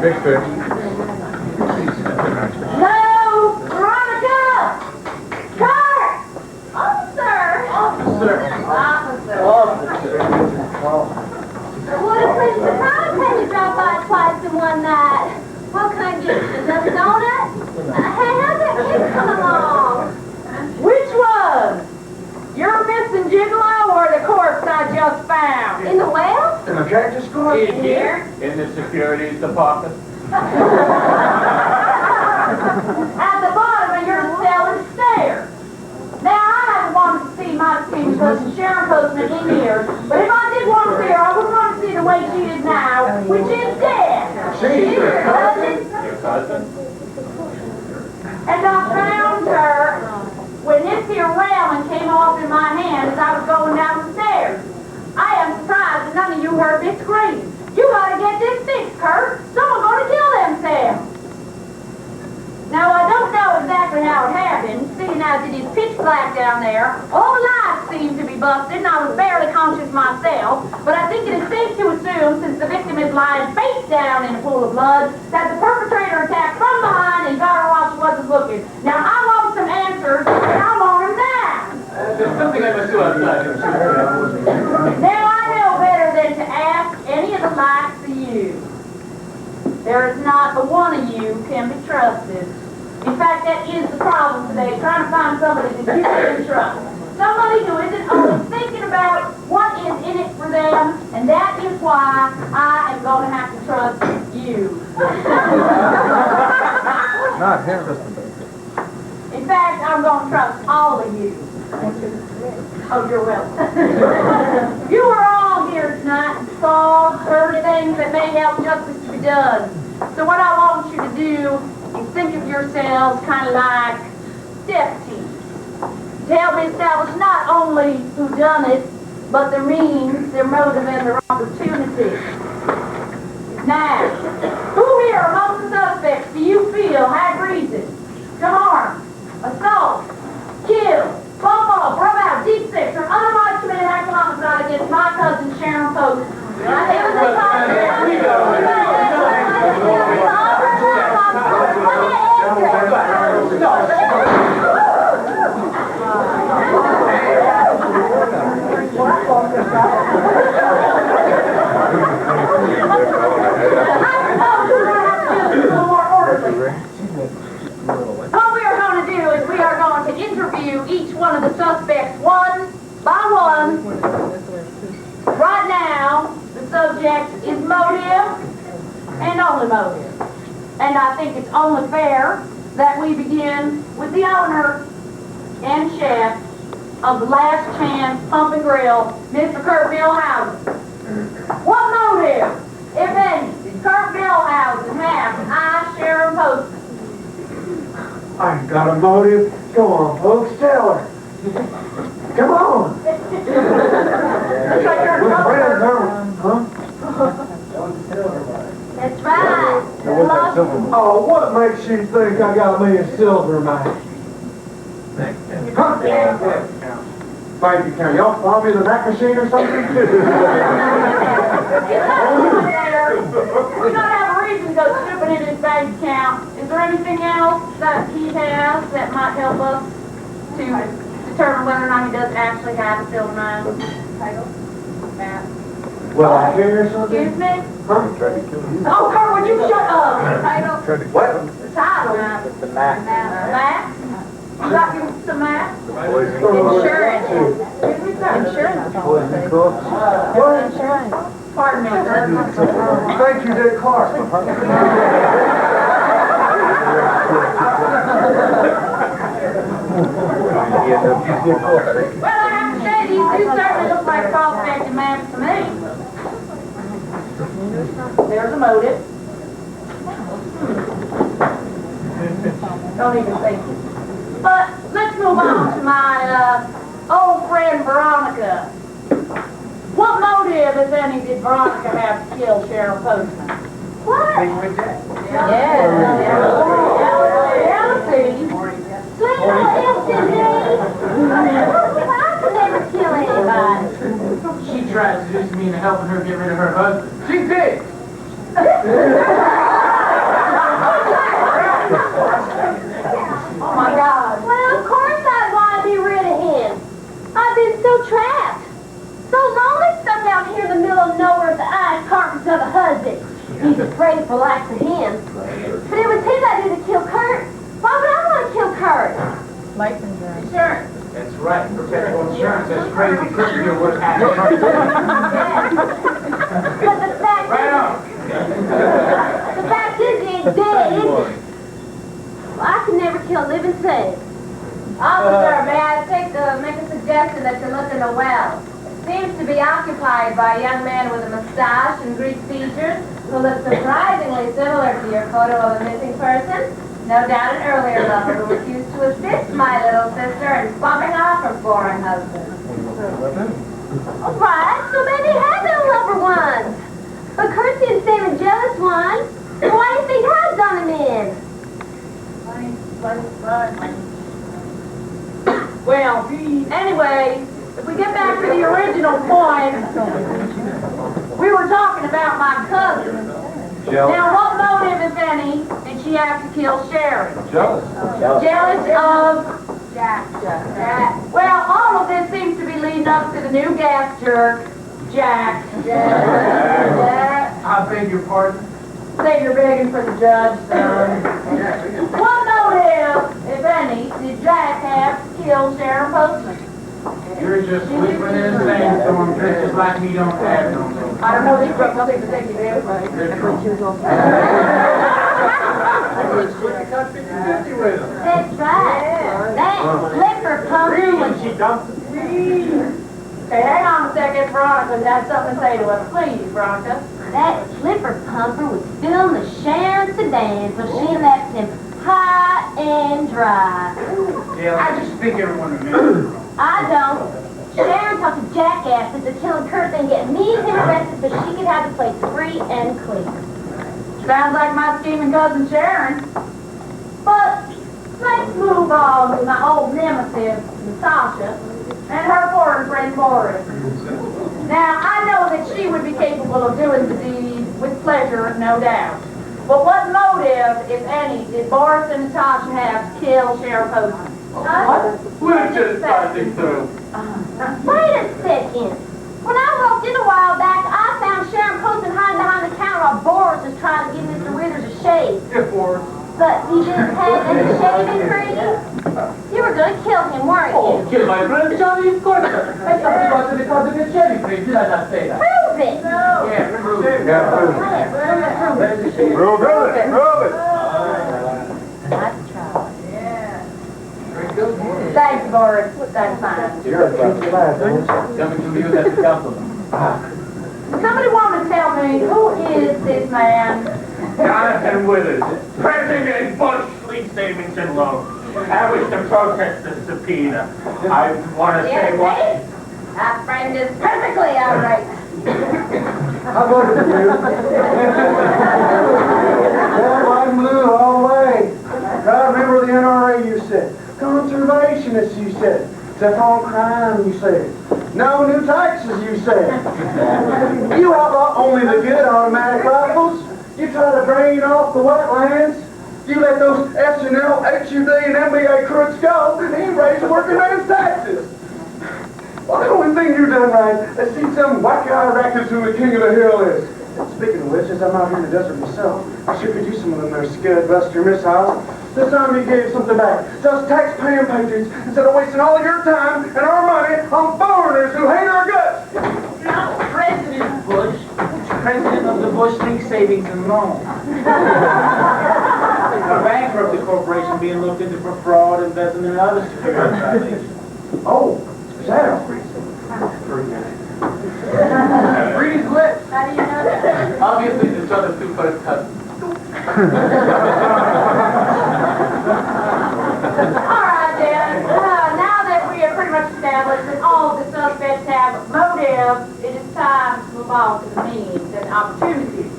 Speaker 6: Big fish.
Speaker 3: Hello, Veronica! Kurt! Officer!
Speaker 4: Officer.
Speaker 3: What a pleasant surprise when you drop by twice in one night. What can I get you? Another donut? Hey, how's that kid coming along?
Speaker 1: Which one? You're missing Gigolo or the corpse I just found?
Speaker 3: In the well?
Speaker 5: In the cactus garden?
Speaker 1: In here?
Speaker 6: In the securities department.
Speaker 1: At the bottom of your cellar stairs. Now, I haven't wanted to see my skin cousin Sharon Postman in years, but if I did want to see her, I wouldn't want to see the way she is now, which is dead.
Speaker 5: She's your
Speaker 1: cousin.
Speaker 6: Your cousin?
Speaker 1: And I found her when this here railing came off in my hand as I was going down the stairs. I am surprised that none of you heard me scream. You gotta get this fixed, Kurt. Someone's gonna kill themselves. Now, I don't know exactly how it happened, seeing as it is pitch black down there. All the lights seem to be busted, and I was barely conscious myself. But I think it is safe to assume, since the victim is lying face down in a pool of blood, that the perpetrator attacked from behind and got her while she wasn't looking. Now, I want some answers, and I want them now.
Speaker 2: There's something I must do outside.
Speaker 1: Now, I know better than to ask any of the likes of you. There is not a one of you can be trusted. In fact, that is the problem today, trying to find somebody that you can trust. Somebody who isn't only thinking about what is in it for them, and that is why I am going to have to trust you.
Speaker 5: Not him, Mr.
Speaker 1: In fact, I'm going to trust all of you. Oh, you're welcome. You are all here tonight to solve certain things that may help justice to be done. So what I want you to do is think of yourselves kind of like deputies. To help me establish not only who done it, but their means, their motive, and their opportunity. Now, who here among the suspects do you feel had reason to harm, assault, kill, bump off, rub out, deep six, or otherwise commit an act of homicide against my cousin Sharon Post? What we are going to do is we are going to interview each one of the suspects one by one. Right now, the subject is motive and only motive. And I think it's only fair that we begin with the owner and chef of the Last Chance Pump and Grill, Mr. Kurt Millhausen. What motive, if any, did Kurt Millhausen have when I, Sharon Postman?
Speaker 5: I ain't got a motive. Go on, folks, tell her. Come on.
Speaker 1: Looks like you're in trouble, Kurt.
Speaker 5: Huh?
Speaker 3: That's right.
Speaker 5: Oh, what makes you think I got me a silver mine? Huh? Bank account. Y'all follow me to that machine or something?
Speaker 1: We don't have a reason to go snooping in his bank account. It's there anything else that he has that might help us to determine whether or not he does actually have a silver mine? Title? Matt?
Speaker 5: Well, I hear something.
Speaker 1: Excuse me?
Speaker 5: Huh?
Speaker 1: Oh, Kurt, would you shut up? Title?
Speaker 5: What?
Speaker 1: The title.
Speaker 5: The map.
Speaker 1: Matt? You got you some math?
Speaker 3: Insurance.
Speaker 1: Insurance.
Speaker 5: What?
Speaker 1: Pardon me, sir.
Speaker 5: Thank you, Dick Carson.
Speaker 1: Well, I have to say, these two certainly look like cost-effective maps to me. There's a motive. Don't even think. But let's move on to my old friend Veronica. What motive, if any, did Veronica have to kill Cheryl Postman?
Speaker 3: What?
Speaker 1: Jealousy.
Speaker 3: Sweet little MTG. I could never kill anybody.
Speaker 2: She tried to seduce me into helping her get rid of her husband. She did!
Speaker 1: Oh my God.
Speaker 3: Well, of course I'd want to be rid of him. I've been so trapped. So lonely, stuck out here in the middle of nowhere with the ice carpets of a husband. He's afraid for life for him. But it was his idea to kill Kurt. Why would I want to kill Kurt?
Speaker 1: Life insurance. Insurance.
Speaker 2: That's right, perpetual insurance. That's crazy. Couldn't hear what happened.
Speaker 3: But the fact
Speaker 2: Right on.
Speaker 3: the fact is he ain't dead, is he? Well, I could never kill a living thing.
Speaker 7: Officer, may I make a suggestion that you look in the well? It seems to be occupied by a young man with a mustache and Greek features who looks surprisingly similar to your photo of a missing person. No doubt an earlier lover who refused to assist my little sister in bumping off her foreign husband.
Speaker 3: All right, so maybe he has no lover ones. But Kurt seems the same and jealous one. So why do you think has done him in?
Speaker 1: Well, anyway, if we get back to the original point, we were talking about my cousin. Now, what motive, if any, did she have to kill Sherry?
Speaker 5: Jealous.
Speaker 1: Jealous of Jack. Well, all of this seems to be leading up to the new gas jerk, Jack.
Speaker 2: I beg your pardon.
Speaker 1: Say you're begging for the judge, son. What motive, if any, did Jack have to kill Sharon Postman?
Speaker 2: You're just sleeping in a sandstorm just like me don't have no motive.
Speaker 1: I don't know these people think they do.
Speaker 2: They're true.
Speaker 3: That's right. That flipper pumper was...
Speaker 5: She dumped it.
Speaker 1: Okay, hang on a second, Veronica has something to say to us. Please, Veronica.
Speaker 3: That flipper pumper was filling the Sharon sedan, so she left him high and dry.
Speaker 2: Yeah, I just think everyone remembers.
Speaker 3: I don't. Sharon talked to jackasses to kill Kurt and get me and him arrested so she could have the place free and clear.
Speaker 1: Sounds like my scheming cousin Sharon. But let's move on to my old nemesis, Natasha, and her foreign friend Boris. Now, I know that she would be capable of doing the deed with pleasure, no doubt. But what motive, if any, did Boris and Natasha have to kill Sheriff Postman?
Speaker 6: We're just passing through.
Speaker 3: Wait a second. When I walked in a while back, I found Sharon Postman hiding behind the counter while Boris was trying to give Mr. Withers a shave.
Speaker 2: Yeah, Boris.
Speaker 3: But he didn't have any shaving cream. You were going to kill him, weren't
Speaker 2: Oh,
Speaker 3: you?
Speaker 2: kill my friend Johnny, of course. I thought it was because of his shaving cream. Did I not say that?
Speaker 3: Prove it.
Speaker 2: Yeah, prove it.
Speaker 5: Prove it.
Speaker 3: Nice try.
Speaker 1: Thanks, Boris. That's fine.
Speaker 5: You're a good lad, don't
Speaker 2: Coming to you as a compliment.
Speaker 1: Somebody want to tell me, who is this man?
Speaker 6: Jonathan Withers, President Bush Fleet Savings and Loan. I wish to protest the subpoena. I want to say what...
Speaker 7: Yes, that friend is perfectly all right.
Speaker 5: How about it, you? Yeah, white and blue all the way. Gotta remember the NRA, you said. Conservationists, you said. Tough on crime, you said. No new taxes, you said. You outlaw only the good automatic rifles. You try to drain off the wetlands. You let those SNL, HUD, and MBA crooks go, and he raised working man's taxes. Well, the only thing you done right is see some white guy records who the king of the hill is. Speaking of which, as I'm out here in the desert myself, I sure could use some of them there Scud Buster missiles. This army gave something back. Just tax-paying patriots instead of wasting all of your time and our money on foreigners who hate our guts.
Speaker 4: Not President Bush. President of the Bush League Savings and Loan. A bankruptcy corporation being looked into for fraud, embezzlement, and other security violations.
Speaker 5: Oh, is that a
Speaker 2: Read his lips.
Speaker 7: How do you know that?
Speaker 2: Obviously, the son of two first cousins.
Speaker 1: All right, then. Now that we have pretty much established that all the suspects have motive, it is time to move on to the means and opportunities.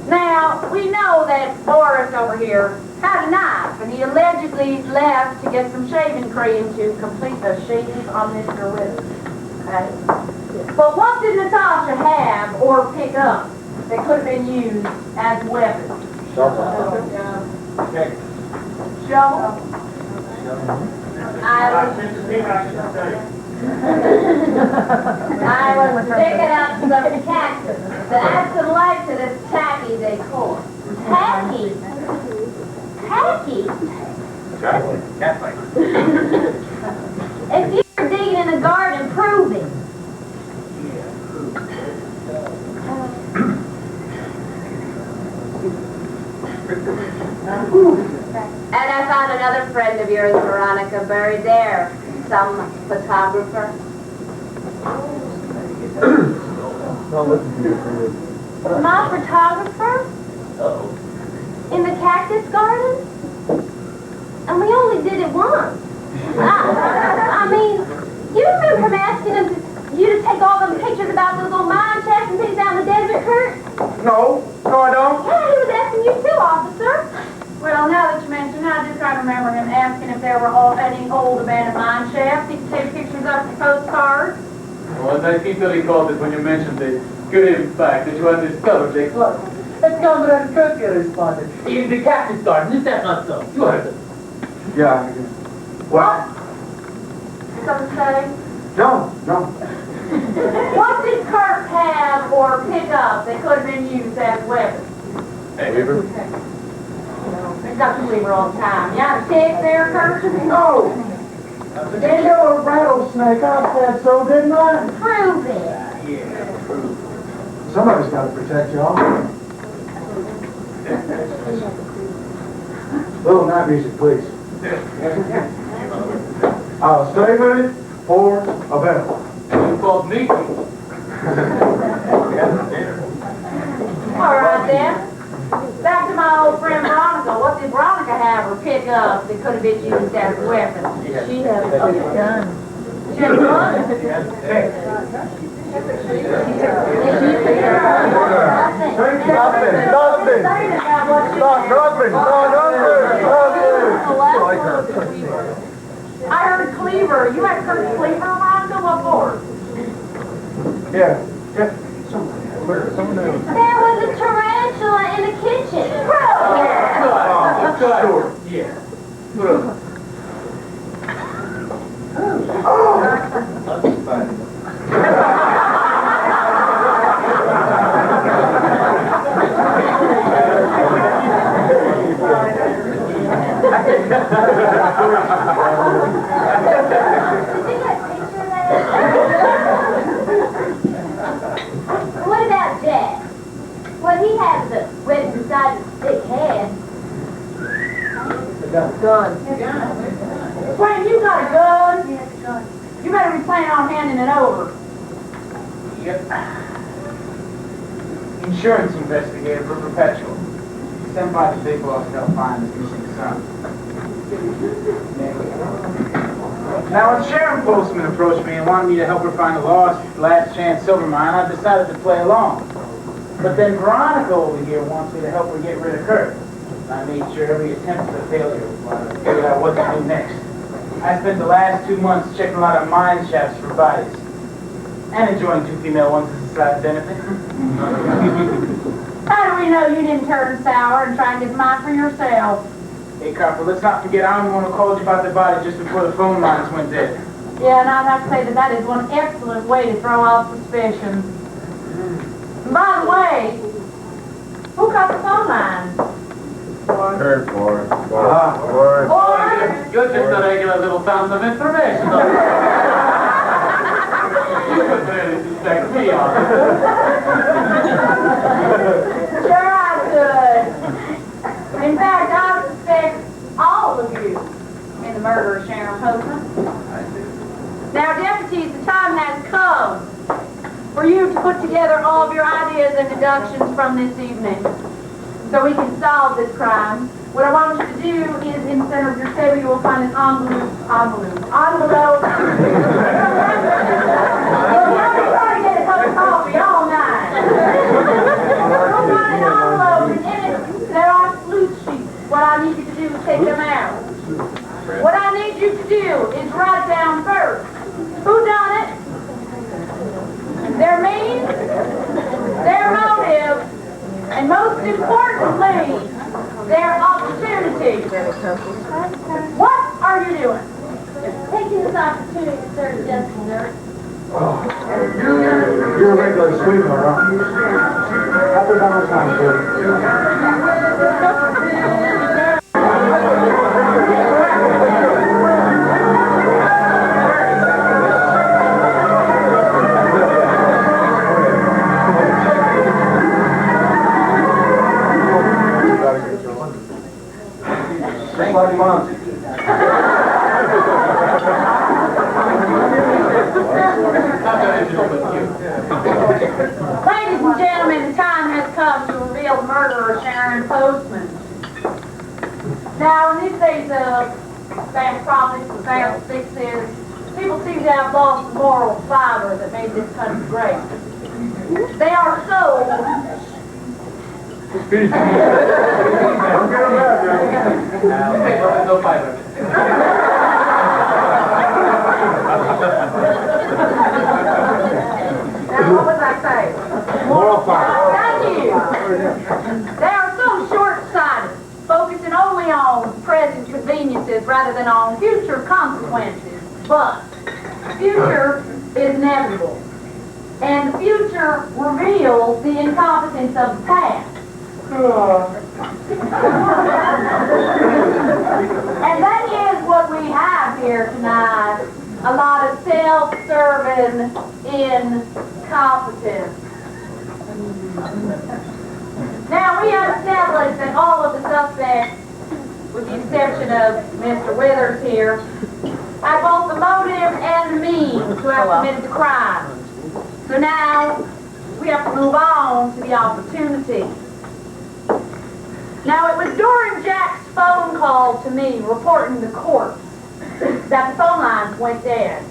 Speaker 1: Now, we know that Boris over here had a knife, and he allegedly left to get some shaving cream to complete the shave on Mr. Withers. Okay? But what did Natasha have or pick up that could have been used as weapons? Shovel.
Speaker 7: I was picking up some cactus to add some life to this tacky decor.
Speaker 3: Tacky? Tacky? If you're digging in the garden, prove it.
Speaker 7: And I found another friend of yours, Veronica, buried there. Some photographer.
Speaker 3: My photographer? In the cactus garden? And we only did it once. I mean, you remember him asking you to take all them pictures about those little mine shafts and things down the desert, Kurt?
Speaker 5: No, I don't.
Speaker 3: Yeah, he was asking you too, officer.
Speaker 1: Well, now that you mention it, I just try to remember him asking if there were any old abandoned mine shafts he could take pictures of for postcards.
Speaker 2: Well, as I keep recalled it when you mentioned the grim fact that you had discovered a club. That's Comrade Kirky responded. In the cactus garden, is that not so? You heard it.
Speaker 5: Yeah. What?
Speaker 1: Something to say?
Speaker 5: No.
Speaker 1: What did Kurt have or pick up that could have been used as weapons?
Speaker 2: Hey, Weaver.
Speaker 1: They've got to Weaver all the time. You had a tick there, Kurt?
Speaker 5: No. They killed a rattlesnake. I said so, didn't I?
Speaker 3: Prove it.
Speaker 5: Somebody's got to protect y'all. Little night music, please. I'll stay with it for a bell.
Speaker 2: You called me.
Speaker 1: All right, then. Back to my old friend Veronica. What did Veronica have or pick up that could have been used as a weapon?
Speaker 3: She had a gun.
Speaker 1: She had a gun?
Speaker 5: Nothing.
Speaker 1: I heard cleaver. You had Kurt's cleaver, Veronica? What for?
Speaker 5: Yeah.
Speaker 3: There was a tarantula in the kitchen.
Speaker 5: Sure.
Speaker 2: Yeah.
Speaker 3: What about Jack? What he has the wet inside his thick head.
Speaker 1: Gun. Wait, you got a gun? You better be planning on handing it over.
Speaker 4: Yep. Insurance investigator for Perpetual. Sent by the big boss to help find his missing son. Now, when Sharon Postman approached me and wanted me to help her find a lost last chance silver mine, I decided to play along. But then Veronica over here wants me to help her get rid of Kurt. I made sure every attempt was a failure while I figured out what to do next. I spent the last 2 months checking a lot of mine shafts for bodies. And enjoying 2 female ones as a side benefit.
Speaker 1: How do we know you didn't turn sour and try and get mine for yourself?
Speaker 4: Hey, Copper, let's not forget I'm the one who called you about the body just before the phone lines went dead.
Speaker 1: Yeah, and I'd have to say that that is one excellent way to throw off suspicion. And by the way, who cut the phone line?
Speaker 5: Heard for it.
Speaker 1: Or,
Speaker 2: You're just a regular little fountain of information. You could barely suspect me of it.
Speaker 1: sure I could. In fact, I suspect all of you in the murder of Sharon Postman. Now, deputies, the time has come for you to put together all of your ideas and deductions from this evening so we can solve this crime. What I want you to do is, in the center of your table, you will find an envelope. You'll try to get a cup of coffee all night. You'll find an envelope, and in it, there are sleuth sheets. What I need you to do is take them out. What I need you to do is write down first who done it, their means, their motive, and most importantly, their opportunity. What are you doing?
Speaker 3: Taking this opportunity to serve justice, sir.
Speaker 5: You're a regular sweetheart, aren't you? Happy Valentine's Just like mine.
Speaker 1: Ladies and gentlemen, the time has come to reveal the murder of Sharon Postman. Now, in these days of fast profits and fast fixes, people seem to have lost the moral fiber that made this country great. They are so...
Speaker 5: Don't get them bad,
Speaker 2: No fiber.
Speaker 1: Now, what was I saying?
Speaker 5: Moral fiber.
Speaker 1: Thank you. They are so short-sighted, focusing only on present conveniences rather than on future consequences. But the future is inevitable, and the future reveals the incompetence of the past. And that is what we have here tonight. A lot of self-serving incompetence. Now, we have established that all of the suspects, with the exception of Mr. Withers here, have both the motive and the means to have committed the crime. So now, we have to move on to the opportunity. Now, it was during Jack's phone call to me reporting the corpse that the phone lines went dead.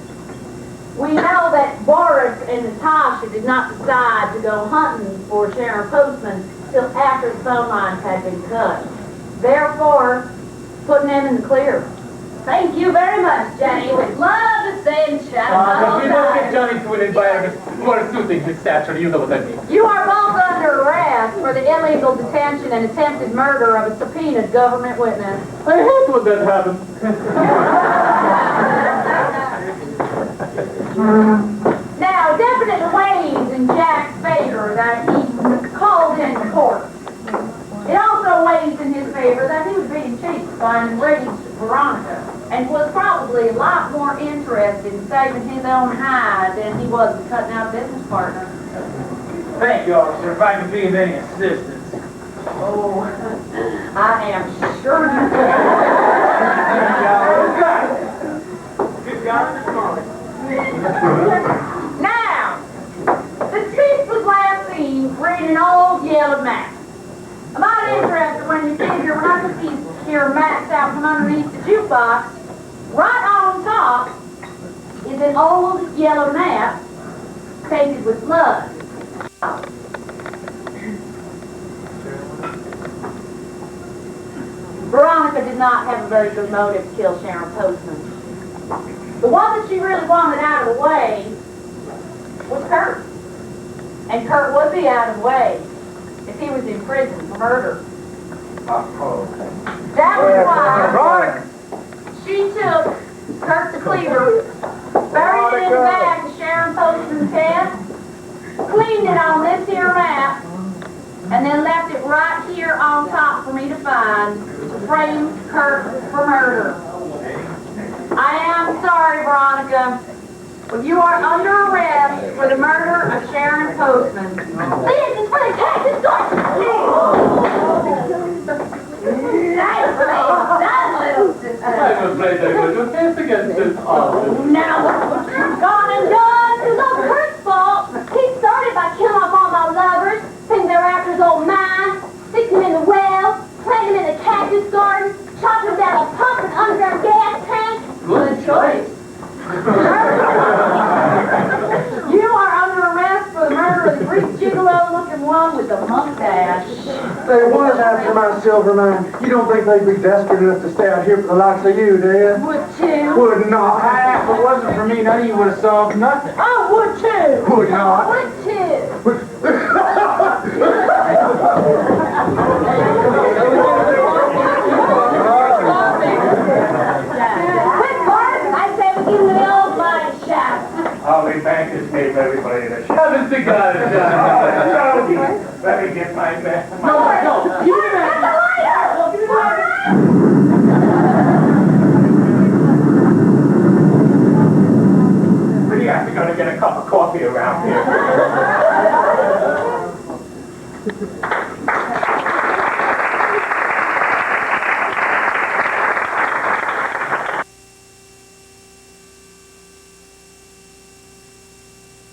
Speaker 1: We know that Boris and Natasha did not decide to go hunting for Sharon Postman till after the phone lines had been cut. Therefore, putting them in the clear.
Speaker 7: Thank you very much, Jenny. We'd love to stay and chat
Speaker 2: If we don't
Speaker 7: about
Speaker 2: get Johnny to an environment more suiting his stature, you know what I mean.
Speaker 1: You are both under arrest for the illegal detention and attempted murder of a subpoenaed government witness.
Speaker 2: I hate when that happens.
Speaker 1: Now, definitely weighs in Jack's favor that he called in the court. It also weighs in his favor that he was being cheated by an enraged Veronica and was probably a lot more interested in saving his own hide than he was in cutting out a business partner.
Speaker 4: Thank you, officer, if I can be of any assistance.
Speaker 1: Oh, I am sure you
Speaker 4: Good God, good morning.
Speaker 1: Now, the thief was last seen reading an old yellow map. I'm not interested when you figure when I took these here maps out from underneath the jukebox, right on top is an old yellow map painted with blood. Veronica did not have a very good motive to kill Sharon Postman. The one that she really wanted out of the way was Kurt. And Kurt would be out of the way if he was in prison for murder.
Speaker 6: Oh,
Speaker 1: That was why
Speaker 5: Veronica!
Speaker 1: she took Kurt the Cleaver, buried it in the bag of Sharon Postman's head, cleaned it on this here map, and then left it right here on top for me to find, to frame Kurt for murder. I am sorry, Veronica, but you are under arrest for the murder of Sharon Postman.
Speaker 3: This is for the cactus garden.
Speaker 7: Nicely done, little sister.
Speaker 2: I'm afraid I got your case against this office.
Speaker 3: Now look what you've gone and done. It's all Kurt's fault. He started by killing off all my lovers, thinking they were after his old mine, stick them in the well, plant them in the cactus garden, chop them down a pump and underground gas tank.
Speaker 2: Good choice.
Speaker 1: You are under arrest for the murder of the Greek gigolo-looking one with the mustache.
Speaker 5: They was after my silver mine. You don't think they'd be desperate enough to stay out here for the likes of you, do you?
Speaker 1: Would too.
Speaker 5: Would not.
Speaker 4: If it wasn't for me, none of you would have solved nothing.
Speaker 1: I would too.
Speaker 5: Would not.
Speaker 3: Would too. Quick, Bart. I say we give him the old mine shaft.
Speaker 6: I'll be back to save everybody in the shop.
Speaker 2: Have a cigar, John.
Speaker 6: Let me get my man.
Speaker 2: No, give me that.
Speaker 3: Get the lighter.
Speaker 2: Give me that.
Speaker 6: Where do you have to go to get a cup of coffee around here?